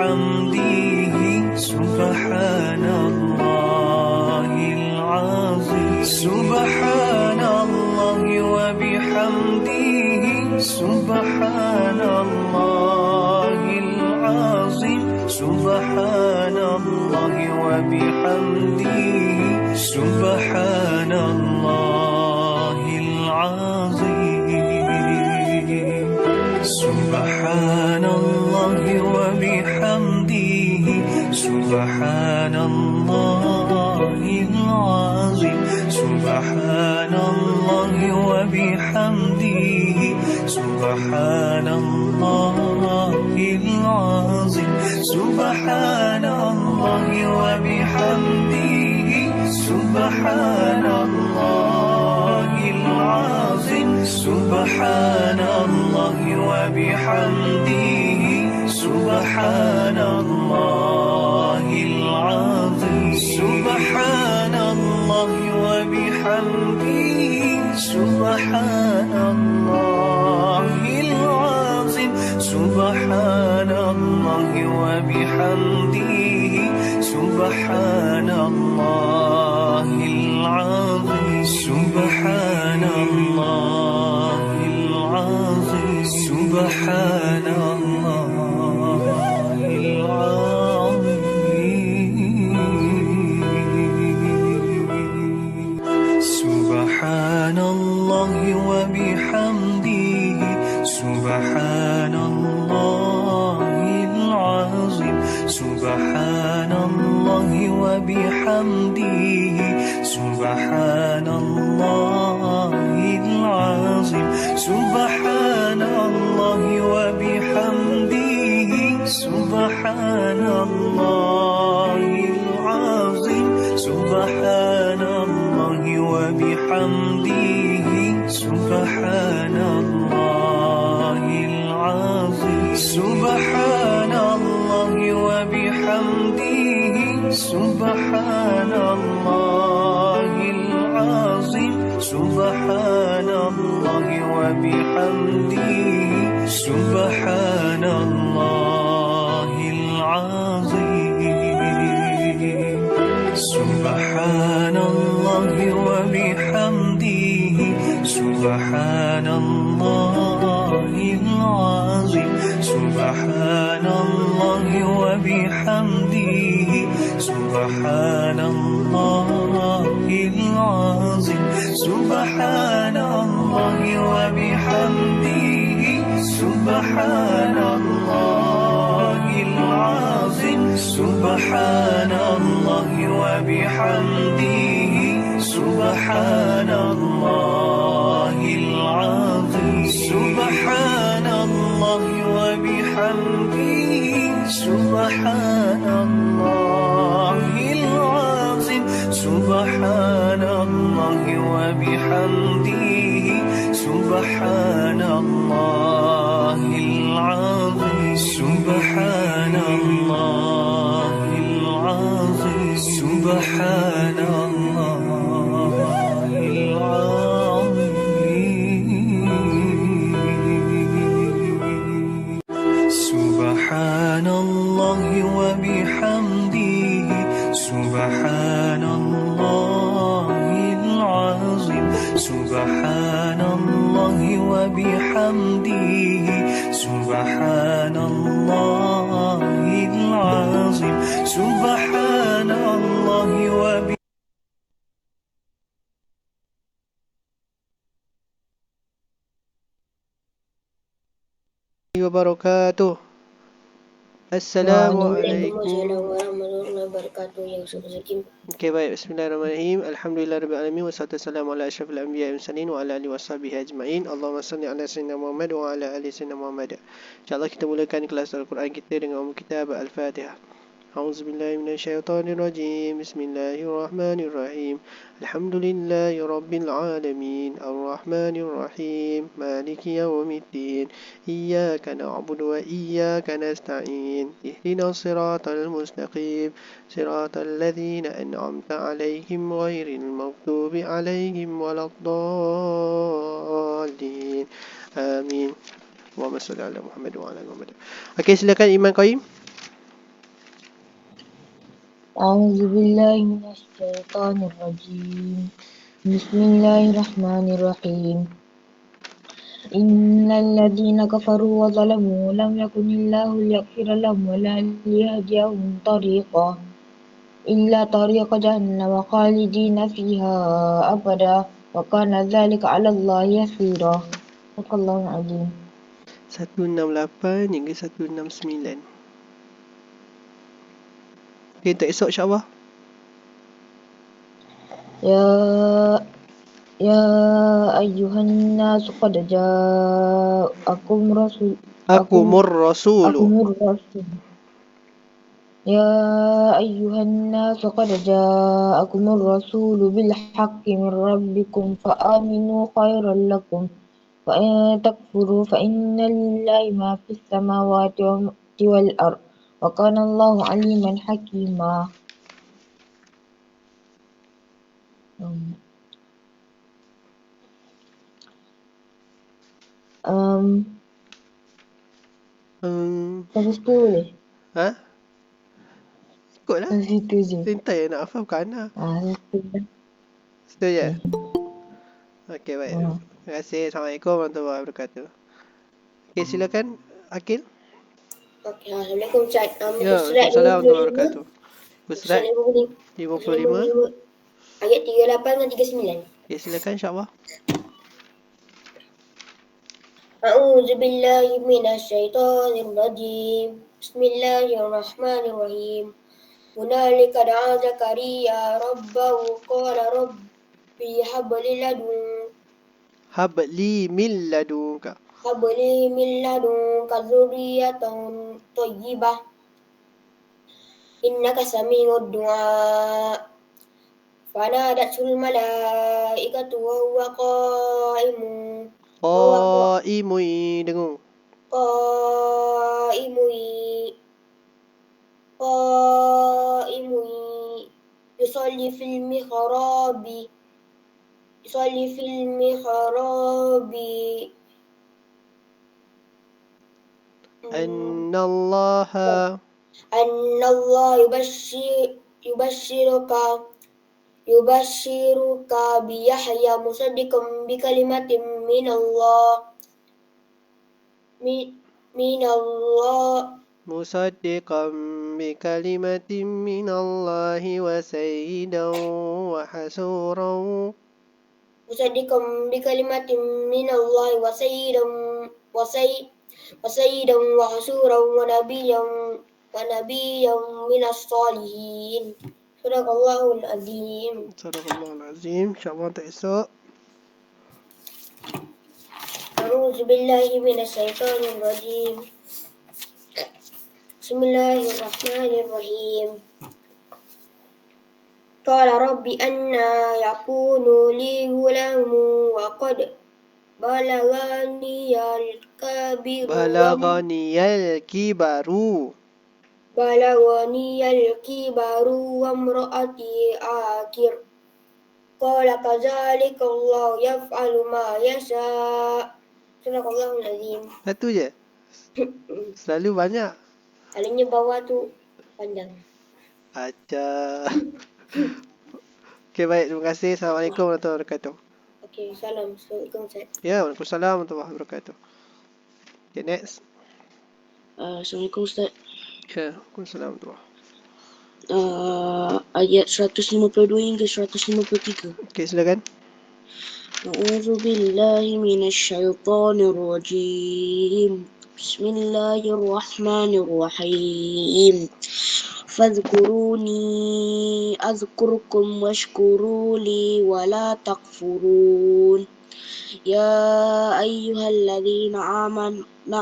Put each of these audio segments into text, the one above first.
وبحمده سبحان الله العظيم سبحان الله وبحمده سبحان الله العظيم سبحان الله وبحمده سبحان الله العظيم سبحان الله وبحمده سبحان الله العظيم سبحان الله وبحمده سبحان الله العظيم سبحان الله وبحمده سبحان الله العظيم سبحان الله وبحمده سبحان الله العظيم سبحان الله وبحمده سبحان الله العظيم سبحان الله وبحمده سبحان الله العظيم سبحان الله العظيم سبحان الله العظيم سبحان الله وبحمده سبحان الله العظيم سبحان الله وبحمده سبحان الله العظيم سبحان الله وبحمده سبحان الله العظيم سبحان الله وبحمده سبحان الله العظيم سبحان الله وبحمده سبحان الله العظيم سبحان الله وبحمده سبحان الله العظيم سبحان الله وبحمده سبحان الله العظيم سبحان الله وبحمده سبحان الله العظيم سبحان الله وبحمده سبحان الله العظيم سبحان الله وبحمده سبحان الله العظيم سبحان الله وبحمده سبحان الله العظيم سبحان الله وبحمده سبحان الله العظيم سبحان الله العظيم سبحان الله العظيم سبحان الله وبحمده سبحان الله العظيم سبحان الله وبحمده سبحان الله العظيم سبحان الله وبحمده وبركاته Assalamualaikum warahmatullahi wabarakatuh. Ya Ustaz. Okay, baik. Bismillahirrahmanirrahim. Alhamdulillahirabbil ala asyrafil anbiya'i wal mursalin wa ala alihi washabihi ajma'in. Allahumma shalli ala sayyidina Muhammad wa ala ali sayyidina Muhammad. InsyaAllah kita mulakan kelas Al-Quran kita dengan kitab Al-Fatihah. A'udzubillahi minasyaitonirrajim. Bismillahirrahmanirrahim. Alhamdulillahi rabbil alamin. Ar-Rahmanirrahim. Maliki yaumiddin. Iyyaka na'budu wa iyyaka nasta'in. Ihdinas siratal mustaqim. Siratal ladzina an'amta 'alaihim ghairil maghdubi 'alaihim waladdallin. Amin. Allahumma shalli ala Muhammad wa ala Muhammad. Okey, silakan Imam Qayyim. أعوذ بالله من الشيطان الرجيم. بسم الله الرحمن الرحيم. إن الذين كفروا وظلموا لم يكن الله ليغفر لهم ولا ليهديهم طريقا إلا طريق جهنم خالدين فيها أبدا وكان ذلك على الله يسيرا. صدق الله العظيم. 168 hingga 169. Okay, untuk esok insyaAllah. يا أيها الناس قد جاءكم Akumur rasulu. الرسول يا أيها الناس قد جاءكم الرسول بالحق من ربكم فآمنوا خيرا لكم وإن تكفروا فإن لله ما في السماوات والأرض وكان الله عليما حكيما. Sampai situ boleh? Ha? Ikutlah. Sampai situ je. Sentai nak hafal bukan Ana. Situ. Situ je. Okey, baik. Terima kasih. Assalamualaikum warahmatullahi wabarakatuh. Okey, silakan Akil. Okey, Assalamualaikum Ustaz. Ya, Waalaikumsalam warahmatullahi wabarakatuh. Surat 55. Ayat 38 dan 39. Okey, silakan insyaAllah. A'udzu billahi minasyaitonir rajim. Bismillahirrahmanirrahim. Hunalika da'a Zakaria rabbahu qala rabbi Habli min ladunka. habli min ladunka dzurriyyatan thayyibah innaka sami'ud du'a. Fanadatul malaikatu wa huwa qa'imun Qaimui dengung. قائم يصلي في المحراب أن الله يبشرك بيحيى مصدقا بكلمة من الله مصدقا بكلمة من الله وسيدا وحسورا وحسورا ونبيا من الصالحين. صدق الله العظيم. Sadaqallahul Azim. InsyaAllah untuk esok. أعوذ بالله من الشيطان الرجيم. بسم الله الرحمن الرحيم. قال رب أنى يكون لي غلام وقد بلغني الكبر وامرأتي عاقر. قال كذلك الله يفعل ما يشاء. Sadaqallahul Azim. Satu je? Selalu banyak. Selalunya bawah tu panjang. Ajar. Okey, baik. Terima kasih. Assalamualaikum warahmatullahi wabarakatuh. Okey, salam. Assalamualaikum Ustaz. Ya, Waalaikumsalam warahmatullahi wabarakatuh. Okay, next. Assalamualaikum Ustaz. Ya, Waalaikumsalam warahmatullahi. Ayat 152 hingga 153. Okey, silakan. A'udzu billahi minasyaitonir rajim. Bismillahirrahmanirrahim. Fadhkuruni azkurkum washkuruli wala takfurun. Ya ayyuhalladzina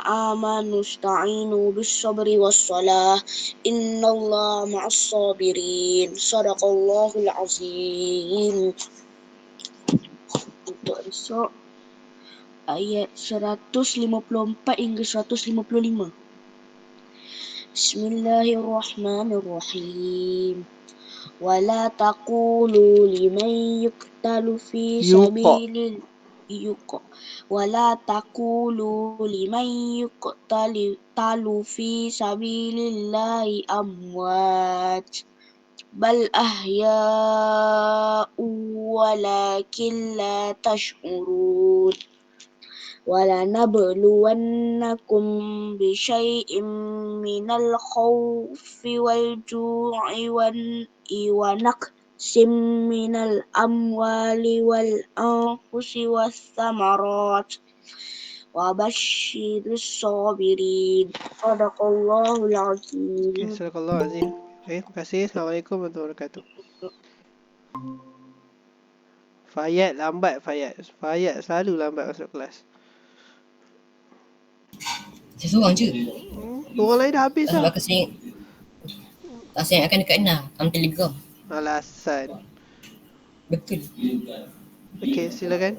amanu ista'inu bis-sabri was-salah innallaha ma'as-sabirin. Shadaqallahul azim. Untuk esok ayat 154 hingga 155. Bismillahirrahmanirrahim. Wala taqulu liman yuqtalu fi sabilillah ولا تقولوا لمن يقتل في سبيل الله أموات بل أحياء ولكن لا تشعرون ولنبلونكم بشيء من الخوف والجوع ونقص من الأموال والأنفس والثمرات وبشر الصابرين صدق الله Okay, العظيم. Sadaqallah Azim. Okay, terima kasih. Assalamualaikum warahmatullahi wabarakatuh. Fayat lambat Fayat. Fayat selalu lambat masuk kelas. Saya seorang je. Orang lain dah habis Sebab dah. saya akan dekat Ina dalam Telegram. Alasan. Betul. Okay, silakan.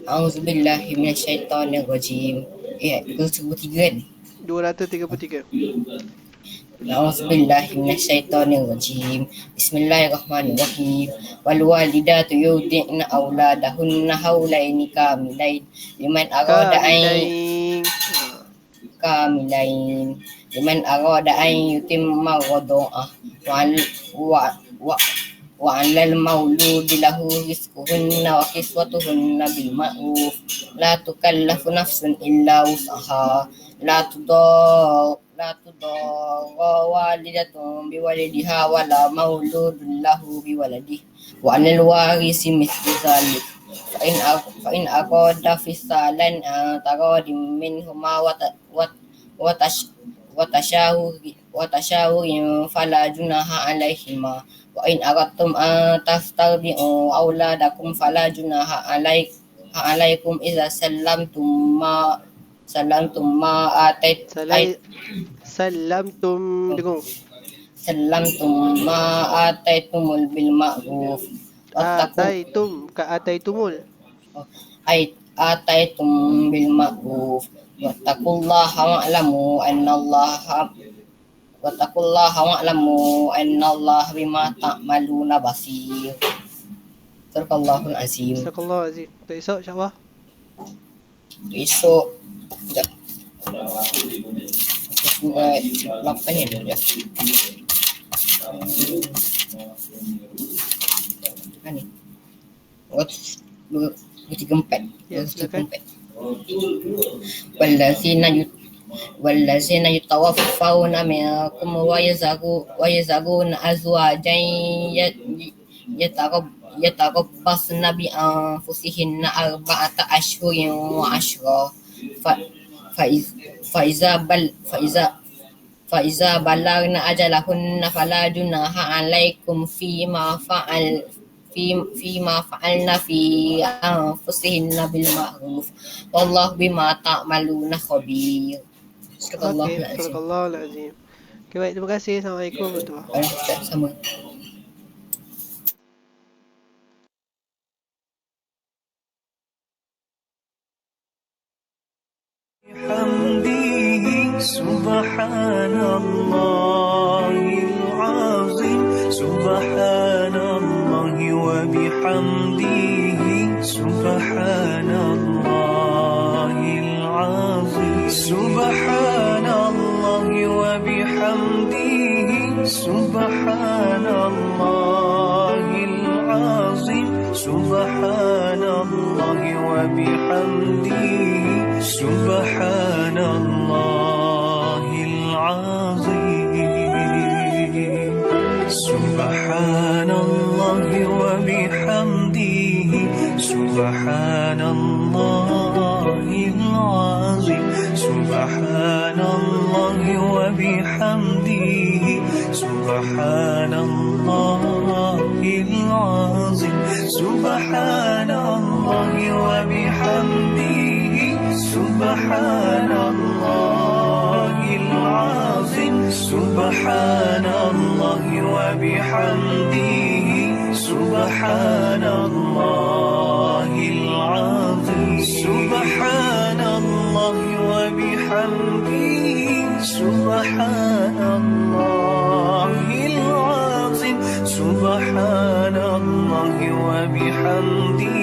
Auzubillahi minasyaitonirrajim. Itu 3 kan? 233. A'udzubillahi minasyaitonirrajim. Bismillahirrahmanirrahim. Wal walidatu yurdi'na auladahunna haulaini kamilain liman arada an yutimma ghada'ah wa 'alal mauludi lahu rizquhunna wa kiswatuhunna bil ma'ruf la tukallafu nafsun illa wus'aha la tudar walidatun biwalidiha wala mauludun lahu biwaladihi wa 'alal warisi mithlu dzalik fa in aqada fisalan taradim minhuma wa tashawurin fala junaha 'alaihima wa in aradtum an tastardi'u auladakum fala junaha 'alaikum idza sallamtum ma Dengung. sallamtum ma ataitumul bil ma'ruf Ataitumul. ataitum bil ma'ruf wattaqullaha wa'lamu bima ta'maluna basir. Sadaqallahul azim. Sadaqallah Azim. Untuk esok insyaAllah. Esok sekejap. Surat 8 ni ada. Ni. 234. Ya, silakan. والذين يتوفون منكم ويذرون أزواجا يتربصن بأنفسهن 4 أشهر وعشرا فإذا بلغن أجلهن فلا جناح عليكم فيما فعلن في أنفسهن بالمعروف والله بما تعملون خبير. Sadaqallahul Azim. Okay, baik, terima kasih. Assalamualaikum warahmatullahi wabarakatuh. Sama. سبحان الله العظيم سبحان الله وبحمده سبحان الله العظيم سبحان الله وبحمده سبحان الله العظيم سبحان الله وبحمده سبحان الله العظيم سبحان الله وبحمده سبحان الله العظيم سبحان الله وبحمده سبحان الله العظيم سبحان الله وبحمده سبحان الله العظيم سبحان الله وبحمده سبحان الله العظيم سبحان الله وبحمده سبحان الله العظيم سبحان الله وبحمده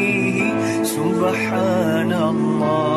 سبحان الله